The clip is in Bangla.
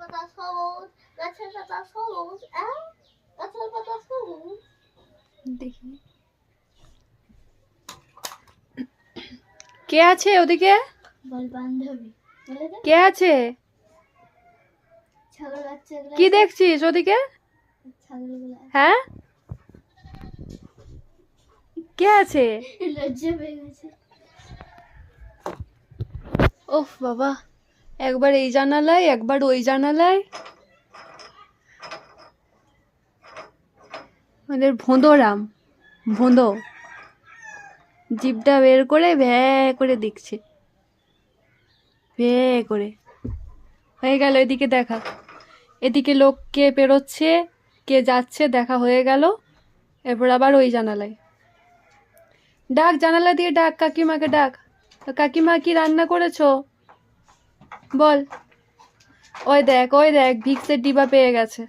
পাতা সবুজ, গাছের পাতা সবুজ, গাছের পাতা সবুজ। দেখি কে আছে ওদিকে? বল বান্ধবী। বলে দে। কে আছে? ছাগল বাচ্চাগুলো। কি দেখছিস ওদিকে? ছাগলগুলো। হ্যাঁ, কে আছে? লজ্জা পেয়ে গেছে। ওহ বাবা, একবার এই জানালায় একবার ওই জানালায়। মানে ভোঁদরাম, ভোঁদো জিভটা বের করে ভ্যা করে দেখছে, ভ্যা করে। হয়ে গেল, এদিকে দেখা। এদিকে লোক কে পেরোচ্ছে কে যাচ্ছে দেখা হয়ে গেল। এরপর আবার ওই জানালায় ডাক, জানালা দিয়ে ডাক, কাকিমাকে ডাক। কাকিমা কি রান্না করেছো বল। ওই দেখ ভিক্সের ডিবা পেয়ে গেছে।